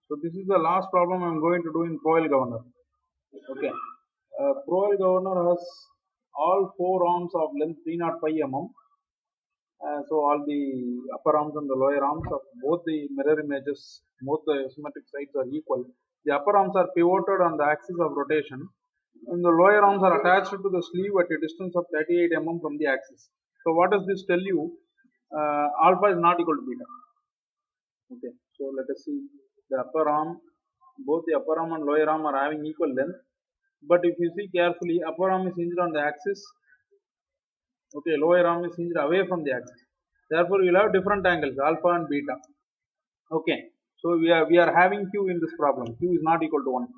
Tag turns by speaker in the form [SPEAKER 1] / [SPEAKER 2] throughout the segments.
[SPEAKER 1] So this is the last problem I am going to do in Proell governor. Okay. Proell governor has all four arms of length 305 mm. So all the upper arms and the lower arms of both the mirror images, both the symmetric sides are equal. The upper arms are pivoted on the axis of rotation, and the lower arms are attached to the sleeve at a distance of 38 mm from the axis. So what does this tell you? Alpha is not equal to beta. Okay, so let us see the upper arm. Both the upper arm and lower arm are having equal length, but if you see carefully, upper arm is hinged on the axis. Okay, lower arm is hinged away from the axis. Therefore, you will have different angles, alpha and beta. Okay, so we are having q in this problem. Q is not equal to 1.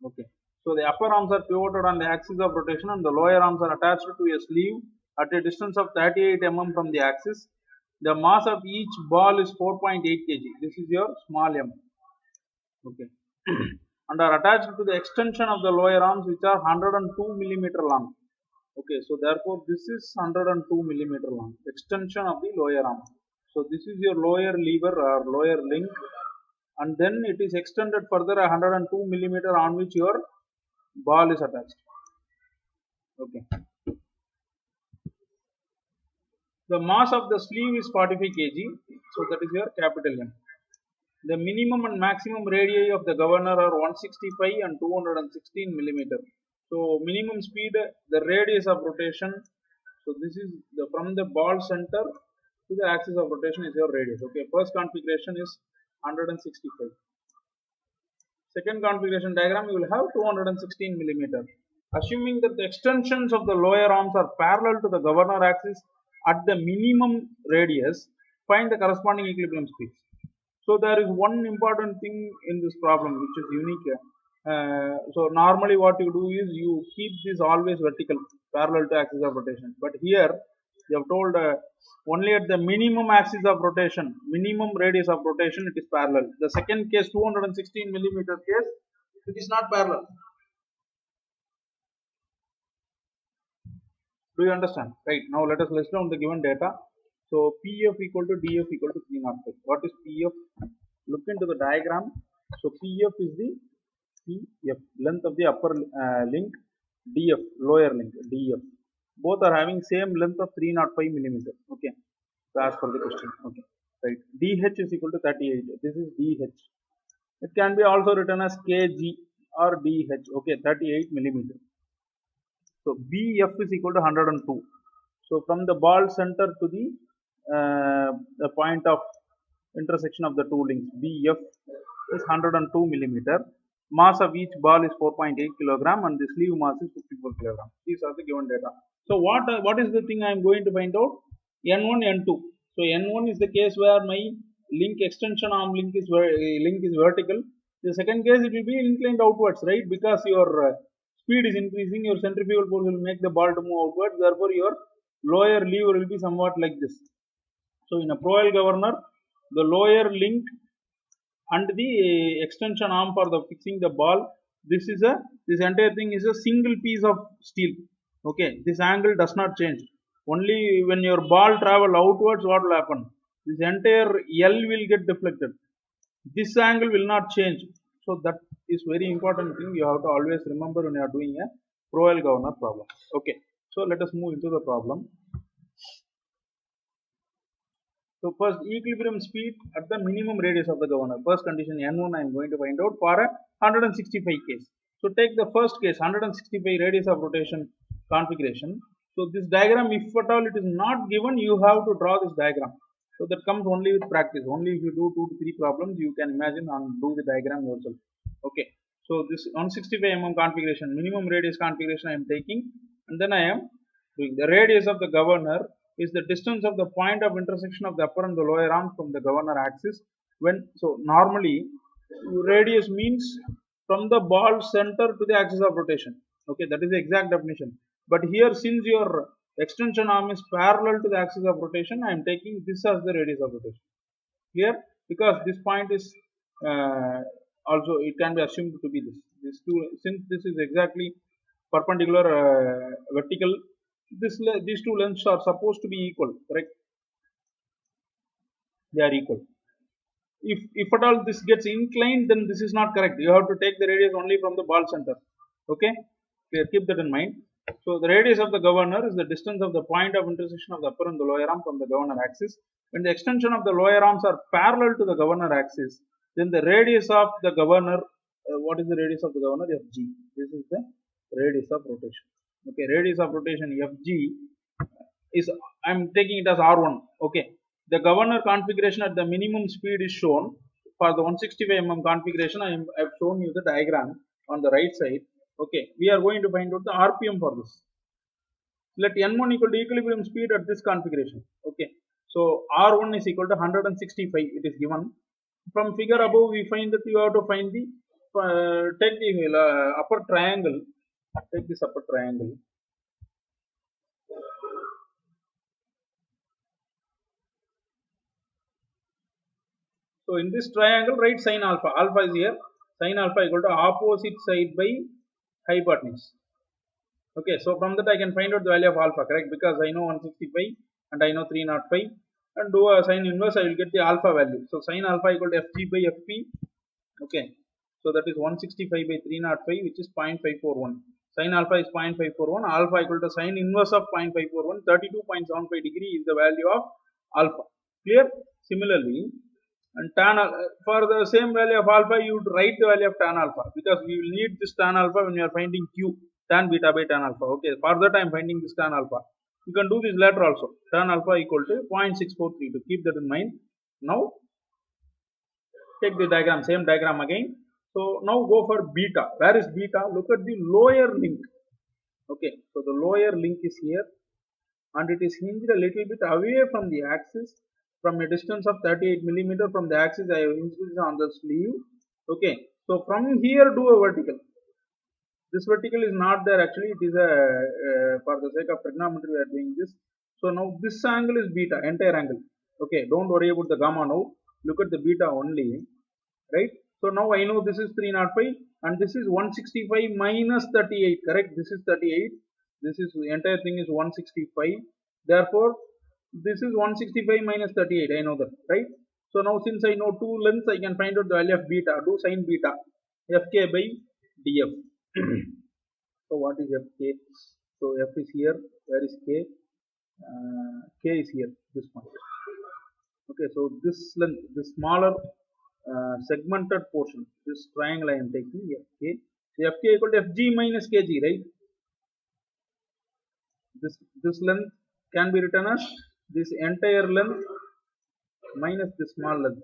[SPEAKER 1] Okay, so the upper arms are pivoted on the axis of rotation, and the lower arms are attached to a sleeve at a distance of 38 mm from the axis. The mass of each ball is 4.8 kg. This is your small m. Okay, and are attached to the extension of the lower arms, which are 102 millimeter long. Okay, so therefore this is 102 millimeter long, extension of the lower arm. So this is your lower lever or lower link, and then it is extended further 102 millimeter on which your ball is attached. Okay, the mass of the sleeve is 45 kg, so that is your capital M. The minimum and maximum radii of the governor are 165 and 216 millimeter. So minimum speed, the radius of rotation. So this is from the ball center to the axis of rotation is your radius. Okay, first configuration is 165. Second configuration diagram, you will have 216 millimeter. Assuming that the extensions of the lower arms are parallel to the governor axis at the minimum radius, find the corresponding equilibrium speeds. So there is one important thing in this problem which is unique. So normally what you do is you keep this always vertical, parallel to axis of rotation. But here you have told only at the minimum axis of rotation, minimum radius of rotation, it is parallel. The second case, 216 millimeter case, it is not parallel. Do you understand? Right. Now let us list down the given data. So PF equal to DF equal to 305. What is PF? Look into the diagram. So PF is the PF, length of the upper link, DF, lower link, DF. Both are having same length of 305 millimeter. Okay. So as per the question. Okay. Right. DH is equal to 38. This is DH. It can be also written as KG or DH. Okay. 38 millimeter. So BF is equal to 102. So from the ball center to the point of intersection of the two links, BF is 102 millimeter. Mass of each ball is 4.8 kilogram and the sleeve mass is 54 kilogram. These are the given data. So what is the thing I am going to find out? N1, N2. So N1 is the case where my link extension arm link is vertical. The second case it will be inclined outwards, right? Because your speed is increasing, your centrifugal force will make the ball to move outwards. Therefore, your lower lever will be somewhat like this. So in a Proell governor, the lower link and the extension arm for the fixing the ball, this entire thing is a single piece of steel. Okay, this angle does not change. Only when your ball travel outwards, what will happen? This entire L will get deflected. This angle will not change. So that is very important thing you have to always remember when you are doing a Proell governor problem. Okay, so let us move into the problem. So first, equilibrium speed at the minimum radius of the governor. First condition N1 I am going to find out for a 165 case. So take the first case, 165 radius of rotation configuration. So this diagram, if at all it is not given, you have to draw this diagram. So that comes only with practice. Only if you do 2 to 3 problems, you can imagine and do the diagram yourself. Okay. So this 165 mm configuration, minimum radius configuration I am taking, and then I am doing the radius of the governor is the distance of the point of intersection of the upper and the lower arm from the governor axis. So normally radius means from the ball center to the axis of rotation. Okay, that is the exact definition. But here, since your extension arm is parallel to the axis of rotation, I am taking this as the radius of rotation. Clear? Because this point is also it can be assumed to be this. Since this is exactly perpendicular vertical, these two lengths are supposed to be equal, correct? They are equal. if at all this gets inclined, then this is not correct. You have to take the radius only from the ball center. Okay, clear, keep that in mind. So the radius of the governor is the distance of the point of intersection of the upper and the lower arm from the governor axis. When the extension of the lower arms are parallel to the governor axis, then the radius of the governor, what is the radius of the governor? Fg. This is the radius of rotation. Okay, radius of rotation Fg is, I'm taking it as R1. Okay, the governor configuration at the minimum speed is shown. For the 165 mm configuration, I've shown you the diagram on the right side. Okay, we are going to find out the RPM for this. Let N1 equal to equilibrium speed at this configuration. Okay, so R1 is equal to 165. It is given. From figure above, we find that you have to find the take the upper triangle. Take this upper triangle. So in this triangle, write sine alpha. Alpha is here. Sine alpha equal to opposite side by hypotenuse. Okay, so from that I can find out the value of alpha, correct? Because I know 165 and I know 305, and do a sine inverse, I will get the alpha value. So sine alpha equal to Fg by Fp. Okay, so that is 165 by 305, which is 0.541. Sine alpha is 0.541. Alpha equal to sine inverse of 0.541. 32.75 degree is the value of alpha. Clear? Similarly, and tan for the same value of alpha, you would write the value of tan alpha, because we will need this tan alpha when we are finding q, tan beta by tan alpha. Okay, for that I am finding this tan alpha. You can do this later also. Tan alpha equal to 0.643. To keep that in mind. Now take the diagram, same diagram again. So now go for beta. Where is beta? Look at the lower link. Okay, so the lower link is here, and it is hinged a little bit away from the axis. From a distance of 38 millimeter from the axis, I have hinged this on the sleeve. Okay, so from here do a vertical. This vertical is not there actually. It is a for the sake of trigonometry we are doing this. So now this angle is beta, entire angle. Okay, don't worry about the gamma now. Look at the beta only, right? So now I know this is 305 and this is 165 minus 38. Correct? This is 38. This is the entire thing is 165. Therefore, this is 165 minus 38. I know that, right? So now since I know two lengths, I can find out the value of beta. Do sine beta, Fk by df. So what is Fk? So F is here. Where is K? K is here. This point. Okay. So this length, this smaller segmented portion, this triangle I am taking Fk. So Fk equal to Fg minus Kg, right? This length can be written as this entire length minus this small length.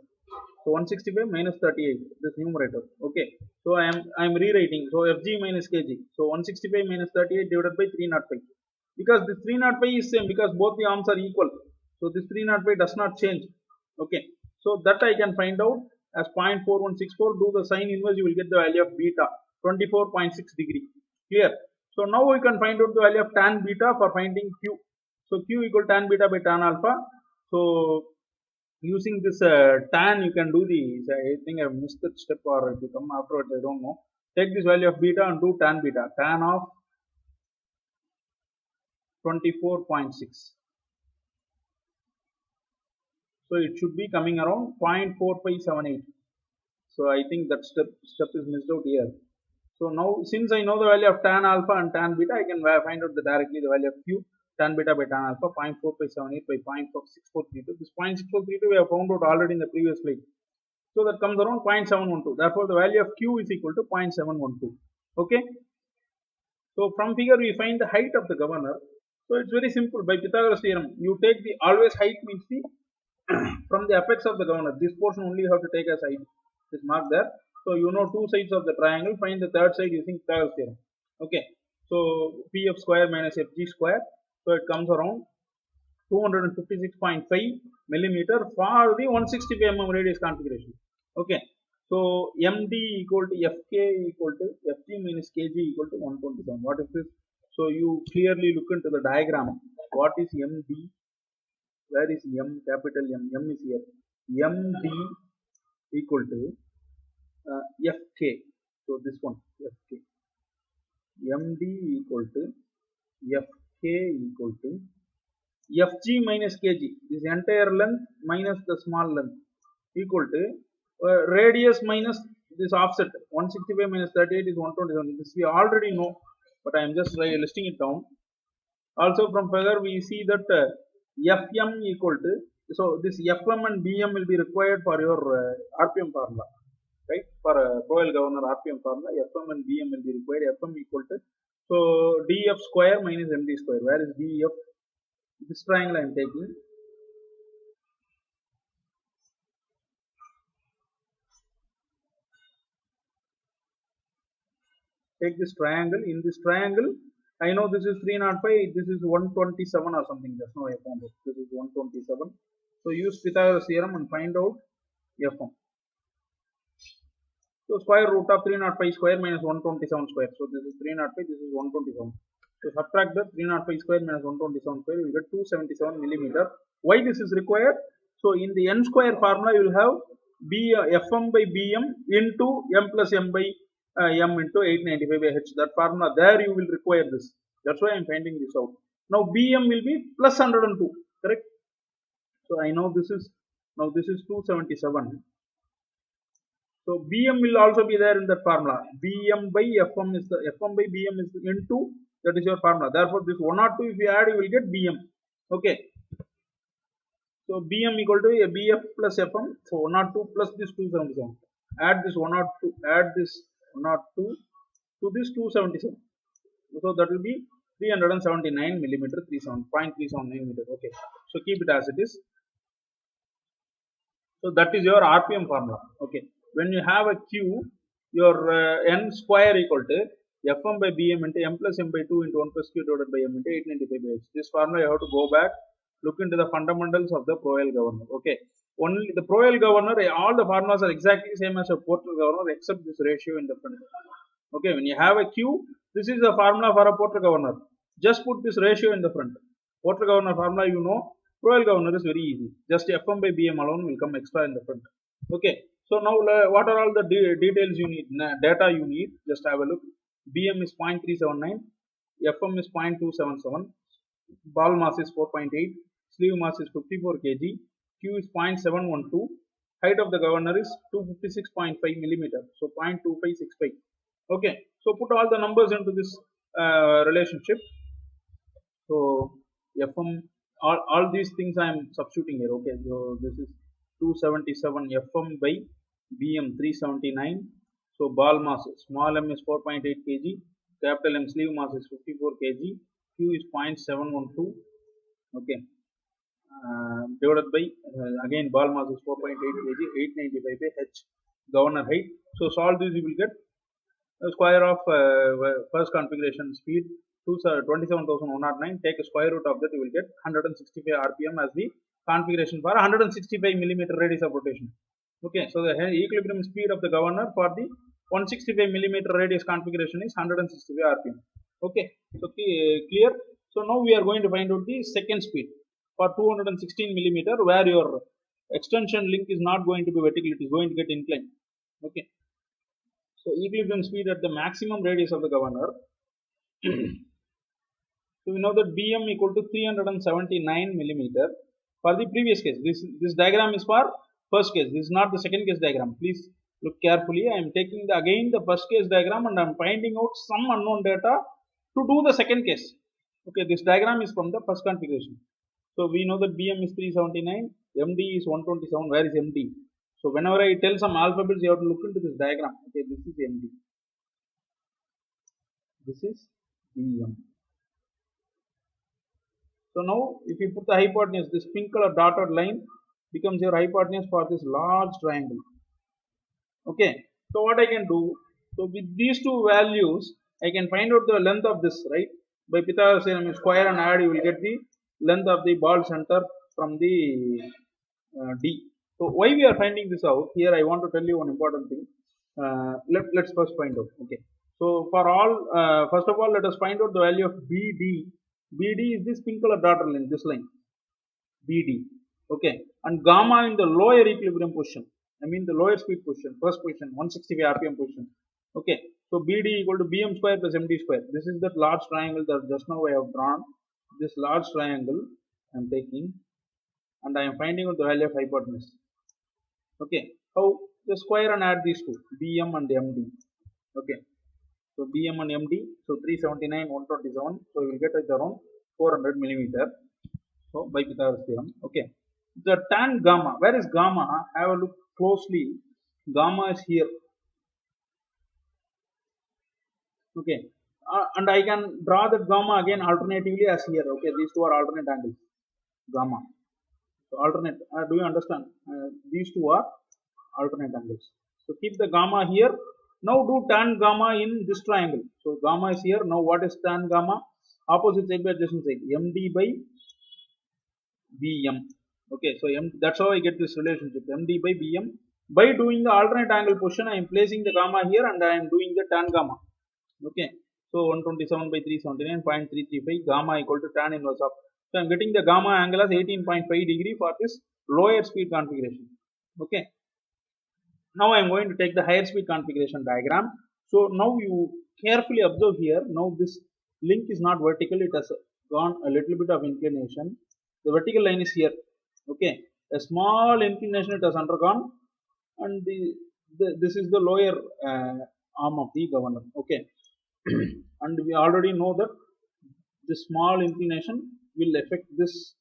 [SPEAKER 1] So 165 minus 38, this numerator. Okay. So I am rewriting. So Fg minus Kg. So 165 minus 38 divided by 305. Because this 305 is same, because both the arms are equal. So this 305 does not change. Okay. So that I can find out as 0.4164. Do the sine inverse, you will get the value of beta, 24.6 degree. Clear? So now we can find out the value of tan beta for finding Q. So Q equal tan beta by tan alpha. So using this tan, you can do the, I think I have missed that step, or if you come afterwards, I don't know. Take this value of beta and do tan beta. Tan of 24.6. So it should be coming around 0.4578. So I think that step is missed out here. So now since I know the value of tan alpha and tan beta, I can find out directly the value of Q. Tan beta by tan alpha 0.4578 by 0.6432. This 0.6432 we have found out already in the previous slide. So that comes around 0.712. Therefore, the value of Q is equal to 0.712. Okay. So from figure we find the height of the governor. So it's very simple. By Pythagoras theorem, you take the always height means the from the apex of the governor. This portion only you have to take as height. Is marked there. So you know two sides of the triangle. Find the third side using Pythagoras theorem. Okay. So Pf square minus Fg square. So it comes around 256.5 millimeter for the 165 mm radius configuration. Okay. So MD equal to Fk equal to Fg minus Kg equal to 127. What is this? So you clearly look into the diagram. What is MD? Where is M? Capital M. M is here. MD equal to Fk. So this one Fk. MD equal to Fk equal to Fg minus Kg. This entire length minus the small length equal to radius minus this offset 165 minus 38 is 127. This we already know, but I am just listing it down. Also from figure we see that Fm equal to, so this Fm and Bm will be required for your RPM formula, right? For Proell governor RPM formula, Fm and Bm will be required. Fm equal to, so df square minus md square. Where is df? This triangle I am taking. Take this triangle. In this triangle, I know this is 305, this is 127 or something. That's no I found it. This is 127. So use Pythagoras theorem and find out Fm. So square root of 305 square minus 127 square. So this is 305, this is 127. So subtract the 305 square minus 127 square, you will get 277 millimeter. Why this is required? So in the n square formula, you will have Fm by Bm into m plus m by m into 895 by h. That formula there you will require this. That's why I am finding this out. Now Bm will be plus 102, correct? So I know this is, now this is 277. So Bm will also be there in that formula. Bm by Fm is the, Fm by Bm is into, that is your formula. Therefore this 102 if you add, you will get Bm. Okay. So Bm equal to a Bf plus Fm. So 102 plus this 277. Add this 102, add this 102 to this 277. So that will be 379 millimeter, 0.379 meter. Okay. So keep it as it is. So that is your RPM formula. Okay. When you have a Q, your n square equal to Fm by Bm into m plus m by 2 into 1 plus Q divided by m into 895 by h. This formula you have to go back, look into the fundamentals of the Proell governor. Okay. Only the Proell governor, all the formulas are exactly same as a Porter governor except this ratio in the front. Okay. When you have a Q, this is the formula for a Porter governor. Just put this ratio in the front. Porter governor formula you know. Proell governor is very easy. Just Fm by Bm alone will come extra in the front. Okay. So now what are all the details you need, data you need? Just have a look. Bm is 0.379, Fm is 0.277, ball mass is 4.8, sleeve mass is 54 kg, Q is 0.712, height of the governor is 256.5 millimeter, so 0.2565. Okay, so put all the numbers into this relationship. So Fm, all these things I am substituting here. Okay, so this is 277 Fm by Bm 379. So ball mass, small m is 4.8 kg, capital M sleeve mass is 54 kg, Q is 0.712. Okay, divided by again ball mass is 4.8 kg, 895 by h, governor height. So solve this, you will get square of first configuration speed 27,109. Take a square root of that, you will get 165 rpm as the configuration for 165 millimeter radius of rotation. Okay, so the equilibrium speed of the governor for the 165 millimeter radius configuration is 165 rpm. Okay, so clear. So now we are going to find out the second speed for 216 millimeter, where your extension link is not going to be vertical, it is going to get inclined. Okay, so equilibrium speed at the maximum radius of the governor. So we know that Bm equal to 379 millimeter for the previous case. This diagram is for first case. This is not the second case diagram. Please look carefully. I am taking again the first case diagram and I am finding out some unknown data to do the second case. Okay, this diagram is from the first configuration. So we know that Bm is 379, Md is 127. Where is Md? So whenever I tell some alphabets, you have to look into this diagram. Okay, this is Md. This is Bm. So now if you put the hypotenuse, this pink color dotted line becomes your hypotenuse for this large triangle. Okay, so what I can do, so with these two values, I can find out the length of this, right? By Pythagoras theorem, square and add, you will get the length of the ball center from the D. So why we are finding this out? Here I want to tell you one important thing. Let's first find out. Okay. So for all, first of all, let us find out the value of BD. BD is this pink color dotted line, this line. BD. Okay. And gamma in the lower equilibrium position. I mean the lower speed position, first position, 165 rpm position. Okay. So BD equal to Bm square plus Md square. This is that large triangle that just now I have drawn. This large triangle I am taking and I am finding out the value of hypotenuse. Okay. How? Just square and add these two, BM and MD. Okay. So BM and MD, so 379, 127. So we will get it around 400 millimeter. So by Pythagoras theorem. Okay. The tan gamma, where is gamma? Have a look closely. Gamma is here. Okay. And I can draw that gamma again alternatively as here. Okay. These two are alternate angles. Gamma. So alternate. Do you understand? These two are alternate angles. So keep the gamma here. Now do tan gamma in this triangle. So gamma is here. Now what is tan gamma? Opposite side by adjacent side. MD by BM. Okay, so that's how I get this relationship. MD by BM. By doing the alternate angle position, I am placing the gamma here and I am doing the tan gamma. Okay, so 127 by 379, 0.335 gamma equal to tan inverse of. So I am getting the gamma angle as 18.5 degree for this lower speed configuration. Okay. Now I am going to take the higher speed configuration diagram. So now you carefully observe here. Now this link is not vertical. It has gone a little bit of inclination. The vertical line is here. Okay. A small inclination it has undergone. And this is the lower arm of the governor. Okay. And we already know that this small inclination will affect this.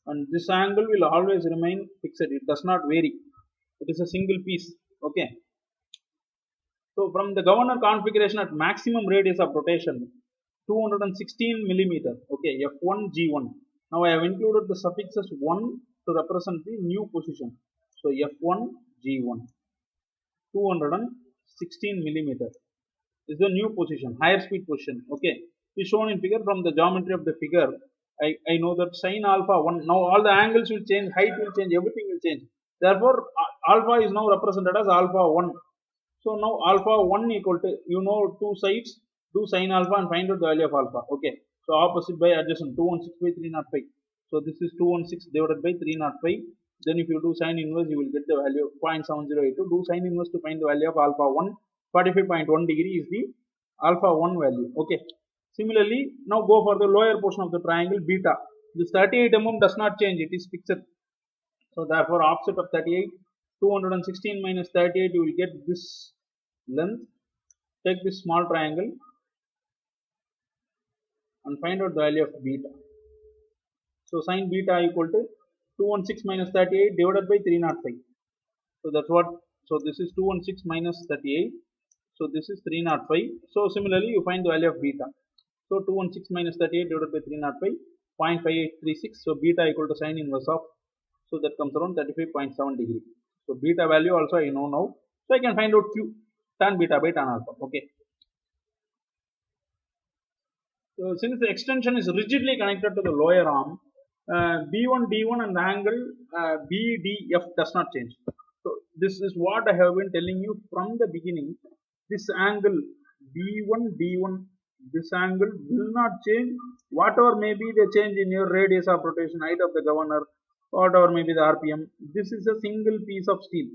[SPEAKER 1] And this angle will always remain fixed. It does not vary. It is a single piece. Okay. So from the governor configuration at maximum radius of rotation, 216 millimeter. Okay, F1 G1. Now I have included the suffixes 1 to represent the new position. So F1 G1, 216 millimeter is the new position, higher speed position. Okay, is shown in figure. From the geometry of the figure, I know that sin alpha 1. Now all the angles will change, height will change, everything will change. Therefore, alpha is now represented as alpha 1. So now alpha 1 equal to, you know, two sides, do sin alpha and find out the value of alpha. Okay. So opposite by adjacent, 216 by 305. So this is 216 divided by 305. Then if you do sin inverse, you will get the value of 0.7082. Do sin inverse to find the value of alpha 1. 45.1 degree is the alpha 1 value. Okay. Similarly, now go for the lower portion of the triangle beta. This 38 mm does not change, it is fixed. So therefore offset of 38, 216 minus 38, you will get this length. Take this small triangle and find out the value of beta. So sin beta equal to 216 minus 38 divided by 305. So that's what, so this is 216 minus 38. So this is 305. So similarly you find the value of beta. So 216 minus 38 divided by 305, 0.5836. So beta equal to sin inverse of, so that comes around 35.7 degree. So beta value also I know now. So I can find out Q, tan beta by tan alpha. Okay. So since the extension is rigidly connected to the lower arm, B1 D1 and the angle BDF does not change. So this is what I have been telling you from the beginning. This angle B1 D1, this angle will not change. Whatever may be the change in your radius of rotation, height of the governor, whatever may be the RPM, this is a single piece of steel.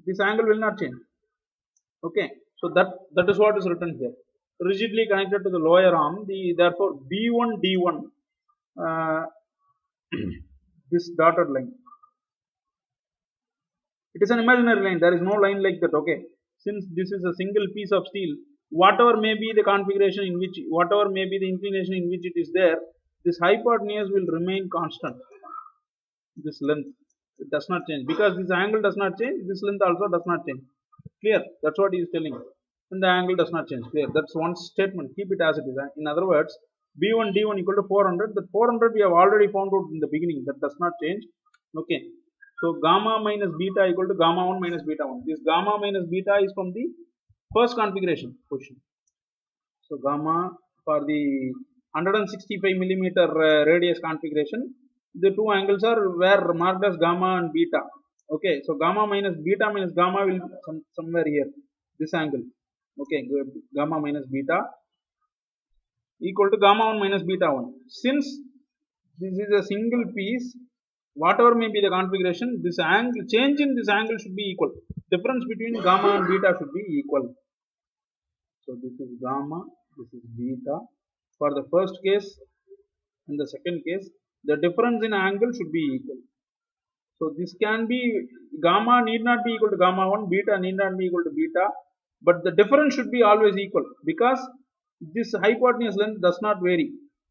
[SPEAKER 1] This angle will not change. Okay, so that is what is written here. Rigidly connected to the lower arm, therefore B1 D1, this dotted line. It is an imaginary line. There is no line like that. Okay, since this is a single piece of steel, whatever may be the configuration in which, whatever may be the inclination in which it is there, this hypotenuse will remain constant. This length, it does not change because this angle does not change. This length also does not change. Clear? That's what he is telling. And the angle does not change. Clear? That's one statement. Keep it as it is. In other words, B1 D1 equal to 400. The 400 we have already found out in the beginning. That does not change. Okay. So gamma minus beta equal to gamma 1 minus beta 1. This gamma minus beta is from the first configuration position. So gamma for the 165 millimeter radius configuration, the two angles are were marked as gamma and beta. Okay, so gamma minus beta minus gamma will somewhere here, this angle. Okay, gamma minus beta equal to gamma 1 minus beta 1. Since this is a single piece, whatever may be the configuration, this angle, change in this angle should be equal. Difference between gamma and beta should be equal. So this is gamma, this is beta. For the first case and the second case, the difference in angle should be equal. So this can be, gamma need not be equal to gamma 1, beta need not be equal to beta, but the difference should be always equal because this hypotenuse length does not vary.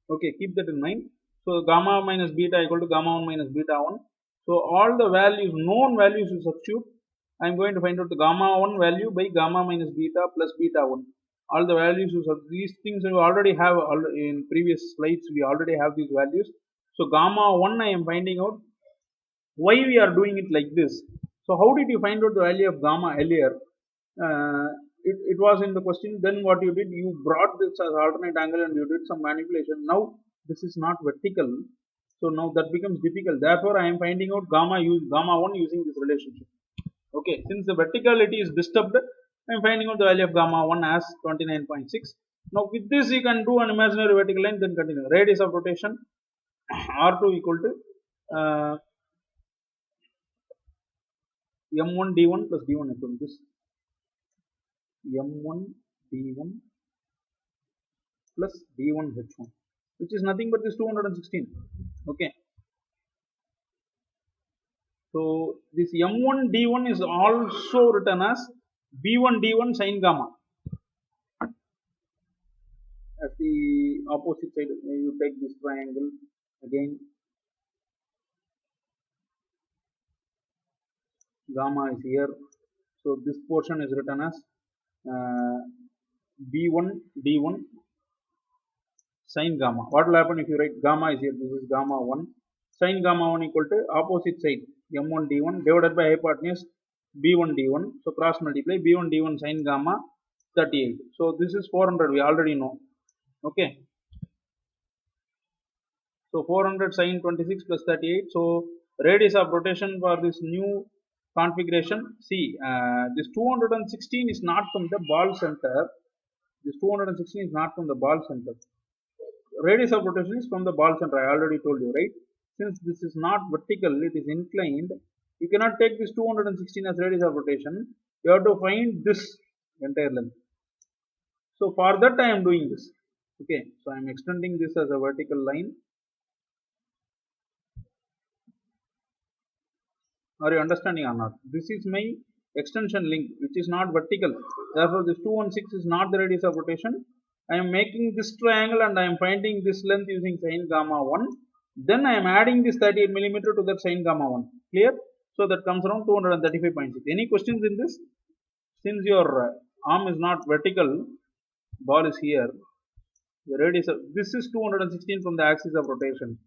[SPEAKER 1] Okay, keep that in mind. So gamma minus beta equal to gamma 1 minus beta 1. So all the values, known values you substitute. I am going to find out the gamma 1 value by gamma minus beta plus beta 1. All the values you substitute. These things you already have in previous slides. We already have these values. So gamma 1 I am finding out. Why we are doing it like this? So how did you find out the value of gamma earlier? uh, it was in the question. Then what you did, you brought this as alternate angle and you did some manipulation. Now this is not vertical, so now that becomes difficult. Therefore I am finding out gamma 1 using this relationship. Okay, since the verticality is disturbed, I am finding out the value of gamma 1 as 29.6. Now with this you can do an imaginary vertical line, then continue. Radius of rotation r2 equal to m1 d1 plus d1 f1. This m1 d1 plus d1 h1, which is nothing but this 216. Okay, so this m1 d1 is also written as b1 d1 sin gamma. As the opposite side, you take this triangle again. Gamma is here, so this portion is written as b1 d1 sin gamma. What will happen if you write gamma is here? This is gamma 1. Sin gamma 1 equal to opposite side m1 d1 divided by hypotenuse b1 d1. So cross multiply b1 d1 sin gamma 38. So this is 400. We already know. Okay. So 400 sin 26 plus 38. So radius of rotation for this new configuration. See, this 216 is not from the ball center. This 216 is not from the ball center. Radius of rotation is from the ball center. I already told you, right? Since this is not vertical, it is inclined. You cannot take this 216 as radius of rotation. You have to find this entire length. So for that I am doing this. Okay, so I am extending this as a vertical line. Are you understanding or not? This is my extension link, which is not vertical. Therefore, this 216 is not the radius of rotation. I am making this triangle and I am finding this length using sin gamma 1. Then I am adding this 38 millimeter to that sin gamma 1. Clear? So that comes around 235.6. Any questions in this? Since your arm is not vertical, ball is here. The radius of this is 216 from the axis of rotation.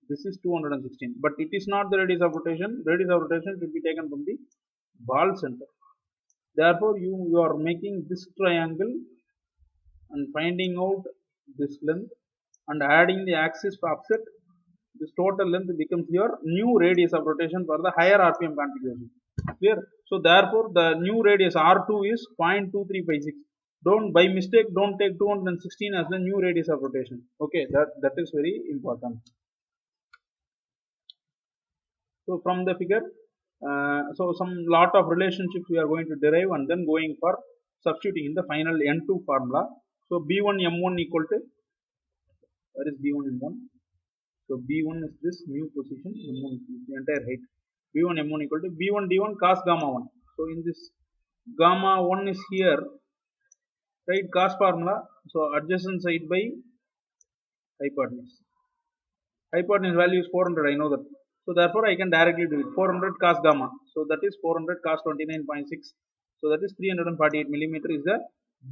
[SPEAKER 1] This is 216, but it is not the radius of rotation. Radius of rotation should be taken from the ball center. Therefore, you are making this triangle and finding out this length and adding the axis offset. This total length becomes your new radius of rotation for the higher RPM configuration. Clear? So therefore, the new radius R2 is 0.2356. Don't, by mistake, don't take 216 as the new radius of rotation. Okay, that is very important. So from the figure, so some lot of relationships we are going to derive and then going for substituting in the final N2 formula. So B1 M1 equal to, where is B1 M1? So B1 is this new position, M1 is the entire height. B1 M1 equal to B1 D1 cos gamma 1. So in this gamma 1 is here, right? Cos formula. So adjacent side by hypotenuse. Hypotenuse value is 400. I know that. So therefore I can directly do it. 400 cos gamma. So that is 400 cos 29.6. So that is 348 millimeter is the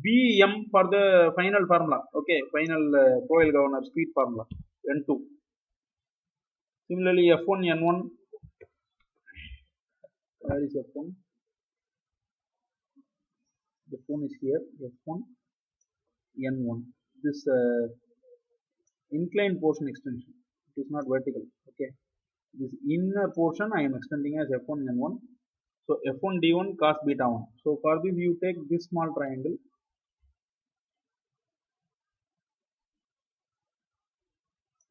[SPEAKER 1] BM for the final formula. Okay, final Proell governor speed formula N2. Similarly, F1 N1. Where is F1? F1 is here. F1 N1. This inclined portion extension. It is not vertical. Okay. This inner portion I am extending as F1 N1. So F1 D1 cos beta 1. So for this you take this small triangle.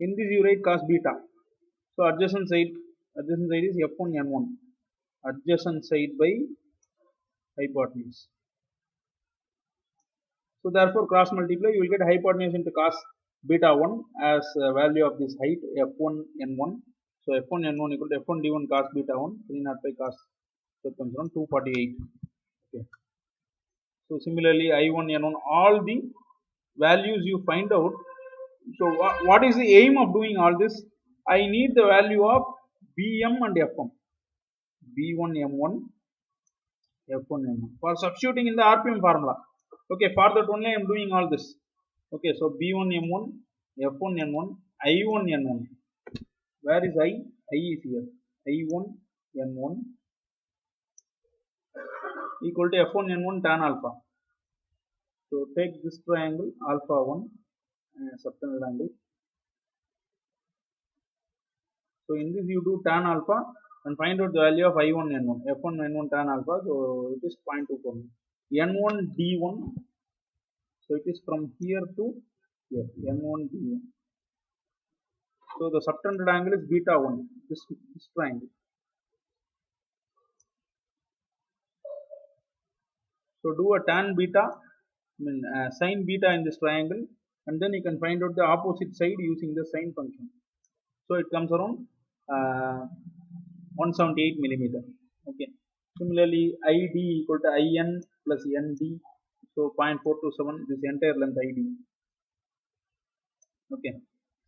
[SPEAKER 1] In this you write cos beta. So adjacent side is F1 N1. Adjacent side by hypotenuse. So therefore cross multiply, you will get hypotenuse into cos beta 1 as value of this height F1 N1. So F1 N1 equal to F1 D1 cos beta 1 305 cos, so it comes around 248. Okay. So similarly I1 N1, all the values you find out. So what is the aim of doing all this? I need the value of Bm and Fm. B1 M1 F1 M1 for substituting in the RPM formula. Okay, for that only I am doing all this. Okay, so B1 M1 F1 N1 I1 N1. Where is I? I is here. I1 N1 equal to F1 N1 tan alpha. So take this triangle alpha 1 subtended angle. So in this you do tan alpha and find out the value of I1 N1 F1 N1 tan alpha. So it is 0.24. N1 D1. So it is from here to here. N1 D1. So the subtended angle is beta 1. This triangle. So do a tan beta, sin beta in this triangle, and then you can find out the opposite side using the sine function. So it comes around 178 millimeter. Okay. Similarly, ID equal to IN plus ND. So 0.427, this entire length ID. Okay.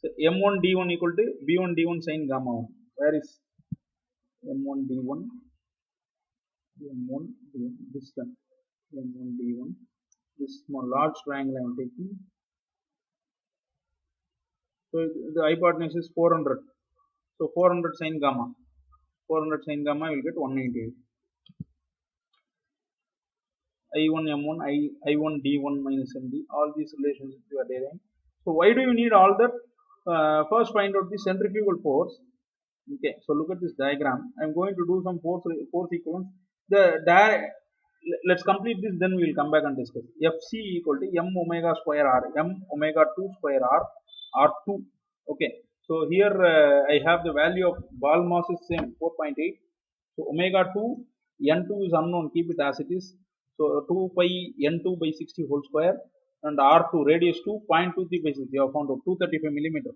[SPEAKER 1] So M1 D1 equal to B1 D1 sin gamma 1. Where is M1 D1? M1 D1, this one. M1 D1. This small large triangle I am taking. So the hypotenuse is 400. So 400 sin gamma. 400 sin gamma will get 198. I1 M1, I1 D1 minus MD. All these relationships you are deriving. So why do you need all that? First find out the centrifugal force. Okay, so look at this diagram. I am going to do some force equivalence. Let's complete this, then we will come back and discuss. Fc equal to m omega square r, m omega 2 square r, r2. Okay, so here I have the value of ball mass is same 4.8. So omega 2, n2 is unknown, keep it as it is. So 2 pi n2 by 60 whole square, and r2 radius 2 0.23 by 60. We have found out 235 millimeter.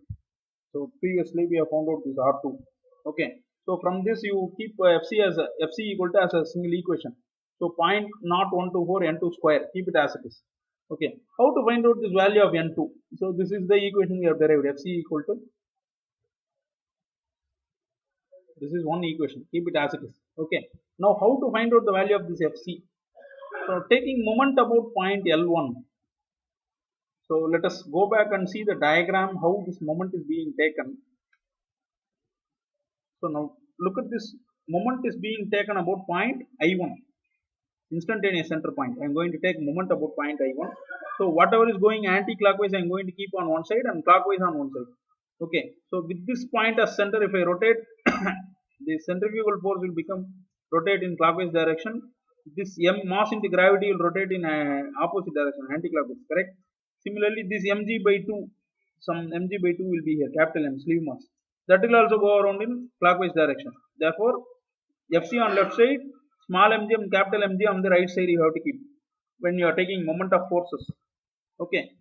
[SPEAKER 1] So previously we have found out this r2. Okay, so from this you keep fc equal to as a single equation. So 0.0124 n2 square, keep it as it is. Okay, how to find out this value of n2? So this is the equation we have derived. Fc equal to, this is one equation, keep it as it is. Okay, now how to find out the value of this Fc? So taking moment about point L1. So let us go back and see the diagram how this moment is being taken. So now look at this, moment is being taken about point I1, instantaneous center point. I am going to take moment about point I1. So whatever is going anti-clockwise I am going to keep on one side and clockwise on one side. Okay, so with this point as center, if I rotate the centrifugal force will become rotate in clockwise direction. This m mass into gravity will rotate in opposite direction, anti-clockwise, correct? Similarly, this mg by 2, some mg by 2 will be here, capital M, sleeve mass, that will also go around in clockwise direction. Therefore Fc on left side, small mg and capital Mg on the right side you have to keep when you are taking moment of forces. Okay,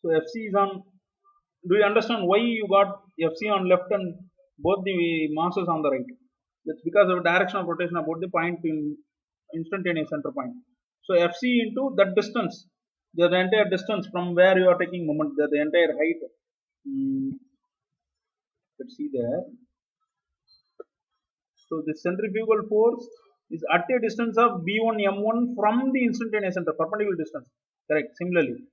[SPEAKER 1] so Fc is on, do you understand why you got Fc on left and both the masses on the right? That's because of direction of rotation about the point in instantaneous center point. So Fc into that distance, the entire distance from where you are taking moment, the entire height. Let's see there. So the centrifugal force is at a distance of B1 M1 from the instantaneous center, perpendicular distance. Correct. Similarly,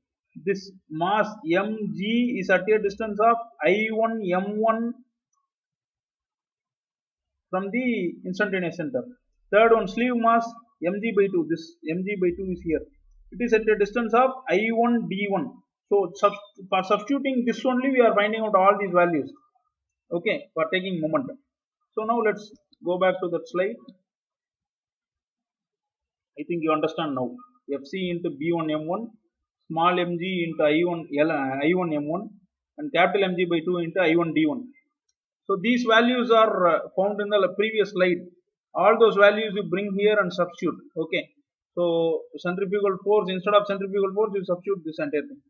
[SPEAKER 1] this mass mg is at a distance of I1 M1 from the instantaneous center. Third one, sleeve mass mg by 2. This mg by 2 is here. It is at a distance of I1 D1. So for substituting this only we are finding out all these values. Okay, for taking moment. So now let's go back to that slide. I think you understand now. Fc into B1 M1, small mg into I1 M1, and capital Mg by 2 into I1 D1. So these values are found in the previous slide. All those values you bring here and substitute. Okay. So centrifugal force, instead of centrifugal force you substitute this entire thing.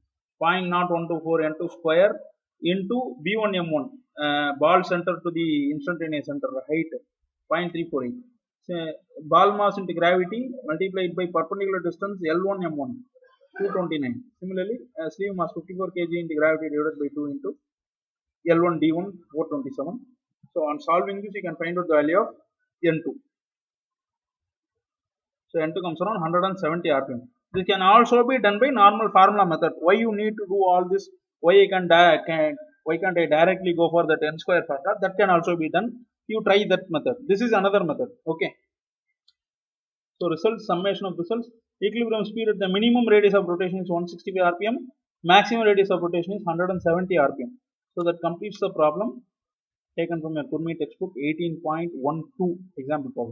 [SPEAKER 1] 0.0124 n2 square into B1 M1 ball center to the instantaneous center height 0.348. So, ball mass into gravity multiplied by perpendicular distance L1 M1 229. Similarly, sleeve mass 54 kg into gravity divided by 2 into L1 D1 427. So on solving this, you can find out the value of N2. So N2 comes around 170 rpm. This can also be done by normal formula method. Why you need to do all this? Why can't I directly go for that n square factor? That can also be done. You try that method. This is another method. Okay. So results, summation of results. Equilibrium speed at the minimum radius of rotation is 165 rpm. Maximum radius of rotation is 170 rpm. So that completes the problem taken from your Kurmi textbook 18.12 example problem.